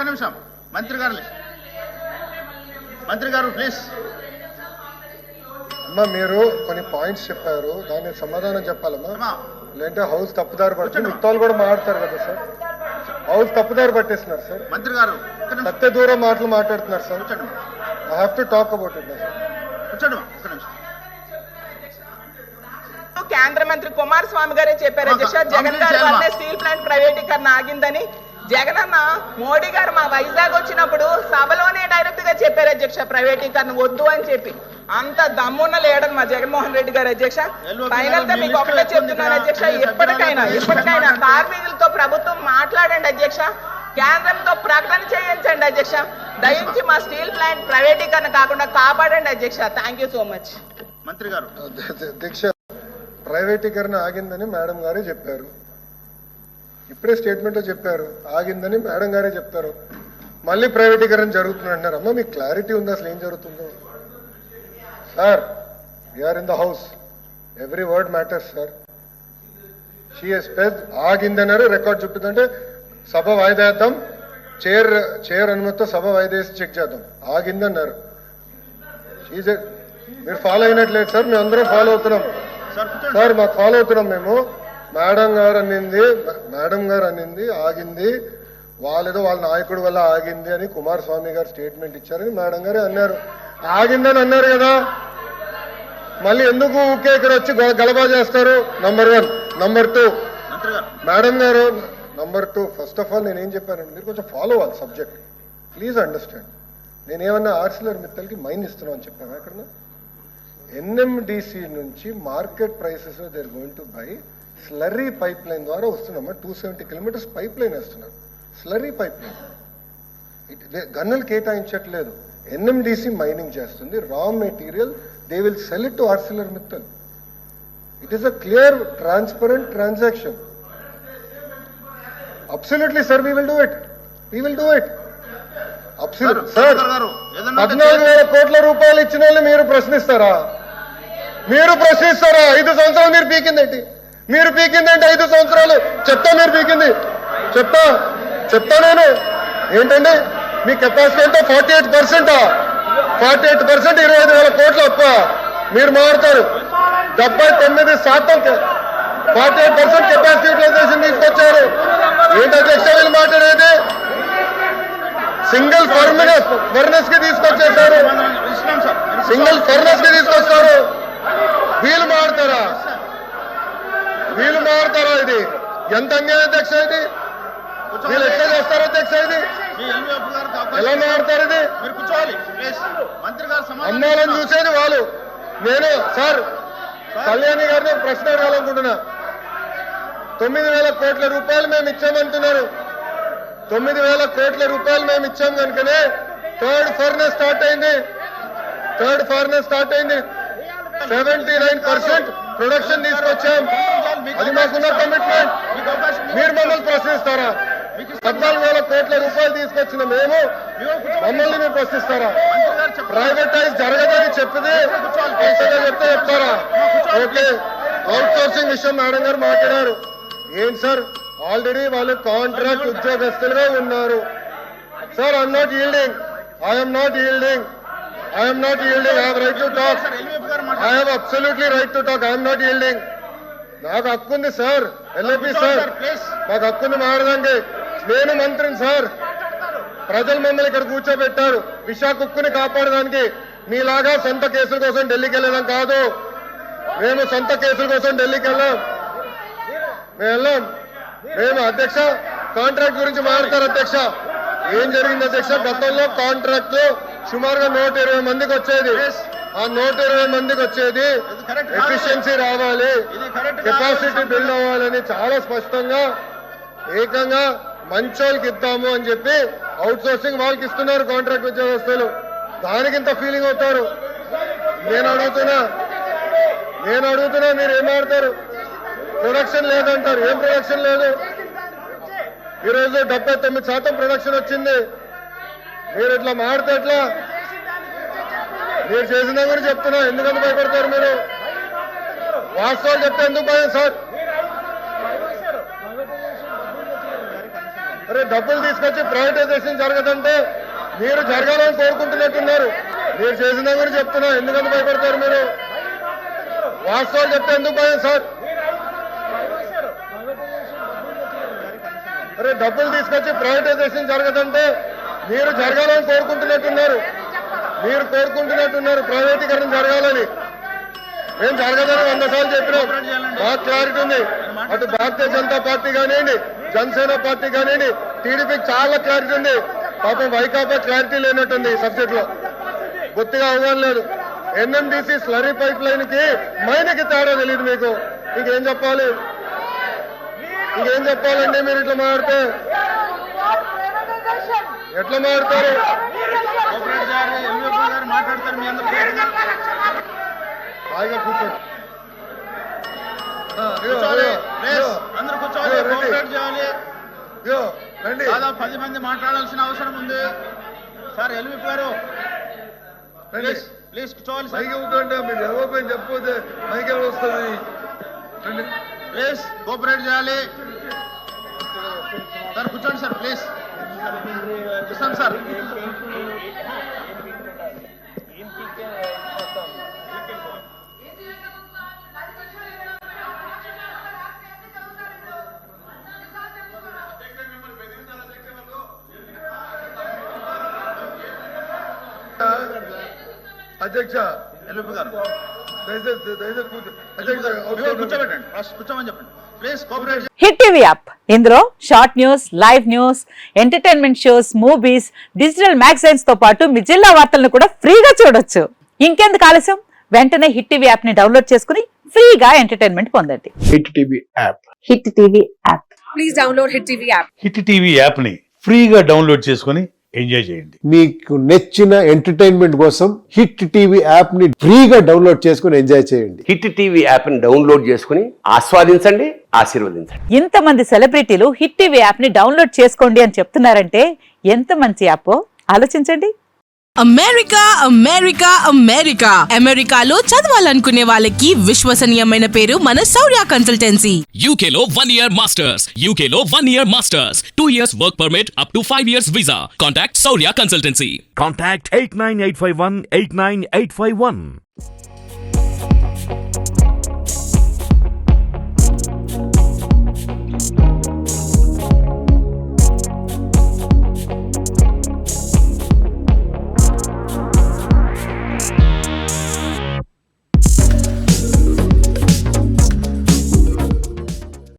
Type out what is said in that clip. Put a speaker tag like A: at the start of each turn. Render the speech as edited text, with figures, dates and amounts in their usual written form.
A: ఒక్క నిమిషం మంత్రి గారు ప్లీజ్.
B: అమ్మా మీరు కొన్ని పాయింట్స్ చెప్పారు, దానికి సమాధానం చెప్పాలమ్మా. లేదంటే హౌస్ తప్పుదారి పడుతుంది. మిగతాలు కూడా మాట్లాడతారు కదా సార్, హౌస్ తప్పుదారి పట్టేస్తున్నారు సార్.
A: మంత్రి గారు
B: సత్య దూరం మాటలు మాట్లాడుతున్నారు sir. I have to talk about it sir.
C: కేంద్ర మంత్రి కుమారస్వామి గారే చెప్పారు అధ్యక్ష, జగన్ గారి వల్లే స్టీల్ ప్లాంట్ ప్రైవేటీకరణ ఆగిందని. జగన్ అన్న మోడీ గారు మా వైజాగ్ వచ్చినప్పుడు సభలోనే డైరెక్ట్ గా చెప్పారు అధ్యక్ష, ప్రైవేటీకరణ వద్దు అని చెప్పి. అంత దమ్మున్న లేడని మా జగన్మోహన్ రెడ్డి గారు అధ్యక్ష. ఫైనల్ గా మీకు ఒకటే చెప్తున్నాను అధ్యక్ష, ఇప్పటికైనా కార్మికులతో ప్రభుత్వం మాట్లాడండి అధ్యక్ష, కేంద్రంతో ప్రకటన చేయించండి అధ్యక్ష. దయించి మా స్టీల్ ప్లాంట్ ప్రైవేటీకరణ కాకుండా కాపాడండి అధ్యక్ష. Thank you so much.
A: మంత్రి గారు
B: అధ్యక్ష, ప్రైవేటీకరణ ఆగిందని మేడం గారే చెప్పారు. ఇప్పుడే స్టేట్మెంట్లో చెప్పారు ఆగిందని మేడం గారే చెప్తారు. మళ్ళీ ప్రైవేటీకరణ జరుగుతుంది అంటారు. అమ్మ మీకు క్లారిటీ ఉంది అసలు ఏం జరుగుతుందో? Sir, we are in the house, every word matters sir. She has sped ఆగిందన్నారు, రికార్డ్ చూపుతుందంటే సభ వాయిదా వేద్దాం, చైర్ అనుమతితో సభ వాయిదా వేసి చెక్ చేద్దాం. ఆగిందన్నారు. మీరు ఫాలో అయినట్లేదు సార్, మేము అందరం ఫాలో అవుతున్నాం సార్, మాకు ఫాలో అవుతున్నాం మేము. మేడం గారు అన్నింది ఆగింది, వాళ్ళేదో వాళ్ళ నాయకుడి వల్ల ఆగింది అని కుమారస్వామి గారు స్టేట్మెంట్ ఇచ్చారని మేడం గారే అన్నారు. ఆగిందని అన్నారు కదా, మళ్ళీ ఎందుకు ఊకే ఇక్కడ వచ్చి గలబా చేస్తారు? నంబర్ 1. నంబర్ 2 మేడం గారు, నంబర్ 2 ఫస్ట్ ఆఫ్ ఆల్ నేనేం చెప్పానండి, మీరు కొంచెం ఫాలో అవ్వాలి సబ్జెక్ట్, ప్లీజ్ అండర్స్టాండ్. నేనేమన్నా ఆర్సిలర్ మిత్తల్కి మైన్ ఇస్తున్నాం అని చెప్పాను. అక్కడ ఎన్ఎండిసి నుంచి market prices they are going to buy slurry pipe line ద్వారా వస్తున్నామా. 270 కిలోమీటర్స్ పైప్ లైన్ వేస్తున్నారు, స్లర్రీ పైప్ లైన్. గన్నులు కేటాయించట్లేదు, ఎన్ఎండిసి మైనింగ్ చేస్తుంది. Raw material they will sell it to Arcelor Mittal. It is a clear transparent transaction. Absolutely sir, we will do it. Sir, 14,000 కోట్ల రూపాయలు ఇచ్చిన వాళ్ళు మీరు ప్రశ్నిస్తారా? 5 సంవత్సరాలు మీరు పీకిందేంటి? 5 సంవత్సరాలు చెప్తా, మీరు పీకింది చెప్తా నేను ఏంటండి. మీ కెపాసిటీ అంటే 48%. 25,000 కోట్ల అప్ప మీరు మారుతారు. 79% 48% కెపాసిటీ యూటిలైజేషన్ తీసుకొచ్చారు. ఏంటి అధ్యక్ష వీళ్ళు మాట్లాడేది? సింగిల్ ఫర్నెస్ కి తీసుకొచ్చేసారు, తీసుకొస్తారు. వీళ్ళు మారుతారా? ఇది ఎంత అన్యాయం అధ్యక్ష? ఇది వీళ్ళు ఎట్లా చేస్తారు అధ్యక్ష? ఇది ఎలా మారుతారు? ఇది అమ్మాలని చూసేది వాళ్ళు. నేను సార్ కళ్యాణి గారిని ప్రశ్న అడగాలనుకుంటున్నా. 9,000 కోట్ల రూపాయలు మేము ఇచ్చామంటున్నారు. 9,000 కోట్ల రూపాయలు మేము ఇచ్చాం కనుకనే థర్డ్ ఫర్నెస్ స్టార్ట్ అయింది. 79% ప్రొడక్షన్ తీసుకొచ్చాం. అది మాకున్న కమిట్మెంట్. మీరు మమ్మల్ని ప్రశ్నిస్తారా? 14,000 కోట్ల రూపాయలు తీసుకొచ్చిన మేము మమ్మల్ని మీరు ప్రశ్నిస్తారా? ప్రైవేటైజ్ జరగదని చెప్తే చెప్తారా? ఓకే, అవుట్ సోర్సింగ్ విషయం మేడం గారు మాట్లాడారు. ఏంటి సార్, ఆల్రెడీ వాళ్ళు కాంట్రాక్ట్ ఉద్యోగస్తులుగా ఉన్నారు. Sir, I'm not yielding. I have right to talk. I have absolutely right to talk. I am not yielding. నాకు హక్కు ఉంది సార్, ఎల్ఏపీ సార్, మాకు హక్కు ఉంది మారడానికి. నేను మంత్రిని సార్, ప్రజలు మమ్మల్ని ఇక్కడ కూర్చోబెట్టారు విశాఖ ఉక్కుని కాపాడడానికి. మీలాగా సొంత కేసుల కోసం ఢిల్లీకి వెళ్ళడం కాదు. మేము సొంత కేసుల కోసం ఢిల్లీకి వెళ్ళాం. మేము అధ్యక్ష కాంట్రాక్ట్ గురించి మాట్లాడతారు అధ్యక్ష. ఏం జరిగింది అధ్యక్ష? గతంలో కాంట్రాక్ట్ లో సుమారుగా 120 మందికి వచ్చేది. ఆ 120 మందికి వచ్చేది ఎఫిషియన్సీ రావాలి, కెపాసిటీ బిల్డ్ అవ్వాలని చాలా స్పష్టంగా ఏకంగా మంచోళ్ళకి ఇద్దాము అని చెప్పి అవుట్ సోర్సింగ్ వాళ్ళకి ఇస్తున్నారు కాంట్రాక్ట్ ఉద్యోగస్తులు. దానికి ఇంత ఫీలింగ్ అవుతారు. నేను అడుగుతున్నా మీరు ఏమాడతారు? ప్రొడక్షన్ లేదంటారు. ఏం ప్రొడక్షన్ లేదు? ఈరోజు 79% ప్రొడక్షన్ వచ్చింది. మీరు ఇట్లా మాడితే ఎట్లా? మీరు చేసిన గురించి చెప్తున్నా, ఎందుకంత భయపడతారు మీరు? వాస్తవాలు చెప్తే ఎందుకు భయం సార్? అరే డబ్బులు తీసుకొచ్చి ప్రైవేటైజేషన్ జరగదంటే మీరు జరగాలని కోరుకుంటున్నట్టున్నారు. మీరు చేసిన గురించి చెప్తున్నా, ఎందుకంత భయపడతారు మీరు? వాస్తవాలు చెప్తే ఎందుకు భయం సార్? అరే డబ్బులు తీసుకొచ్చి ప్రైవేటైజేషన్ జరగదంటే మీరు జరగాలని కోరుకుంటున్నట్టున్నారు. ప్రైవేటీకరణ జరగాలని. ఏం జరగదని 100 సార్లు చెప్పినాం. మాకు క్లారిటీ ఉంది. అటు భారతీయ జనతా పార్టీ కానివ్వండి, జనసేన పార్టీ కానివ్వండి, టీడీపీకి చాలా క్లారిటీ ఉంది. పాపం వైకాపా క్లారిటీ లేనట్టుంది. సబ్జెక్ట్ లో బొత్తిగా అవగాహన లేదు. ఎన్ఎండిసి స్లరీ పైప్ లైన్ కి మైనకి తేడా తెలియదు మీకు. ఇంకేం చెప్పాలండి మీరు? ఇట్లా మాట్లాడితే ఎట్లా మాట్లాడతారు?
A: మాట్లాడతారు మీ అందరూ.
B: హాయిగా కూర్చోండి.
A: అందరూ కూర్చోవాలి, కోఆపరేట్ చేయాలి.
B: రండి.
A: దాదాపు 10 మంది మాట్లాడాల్సిన అవసరం ఉంది. సార్ ఎల్విప్ గారు ప్లీజ్ కూర్చోవాలి.
B: మైకి ఇవ్వకండి. మీరు ఎవరిపైన చెప్పకపోతే మైకి వస్తుంది.
A: ప్లీజ్ కోఆపరేట్ చేయాలి. సార్ కూర్చోండి సార్, ప్లీజ్ కూర్చోండి సార్.
B: అధ్యక్ష
A: ఎల్విప్ గారు
B: దయచేసి
A: కూర్చోబెట్టండి. ఫస్ట్ కూర్చోమని చెప్పండి please. Cooperate
D: Hit TV app, ఇందులో short news, live news, entertainment shows, movies, digital magazines తో పాటు మీ జిల్లా వార్తలను కూడా ఫ్రీగా చూడొచ్చు. ఇంకెందుకు ఆలస్యం? వెంటనే హిట్ టీవీ యాప్ ని డౌన్లోడ్ చేసుకుని ఫ్రీగా ఎంటర్టైన్మెంట్ పొందండి.
E: Hit TV app.
D: Hit TV app.
F: Please download hit TV app.
G: Hit TV app ని ఫ్రీగా డౌన్లోడ్ చేసుకుని ఎంజాయ్ చేయండి.
E: మీకు నచ్చిన ఎంటర్టైన్మెంట్ కోసం హిట్ టీవీ యాప్ ని ఫ్రీగా డౌన్లోడ్ చేసుకుని ఎంజాయ్ చేయండి.
H: హిట్ టీవీ యాప్ ని డౌన్లోడ్ చేసుకుని ఆస్వాదించండి, ఆశీర్వదించండి.
D: ఇంతమంది సెలబ్రిటీలు హిట్ టీవీ యాప్ ని డౌన్లోడ్ చేసుకోండి అని చెప్తున్నారంటే ఎంత మంచి యాప్ ఆలోచించండి.
F: అమెరికా అమెరికాలో చదవాలనుకునే వాళ్ళకి విశ్వసనీయమైన పేరు మన శౌర్య కన్సల్టెన్సీ.
I: UK లో 1 year masters, UK లో 1 year masters, 2 years work permit up to 5 years visa. Contact Saurya Consultancy.
J: Contact 89851 89851.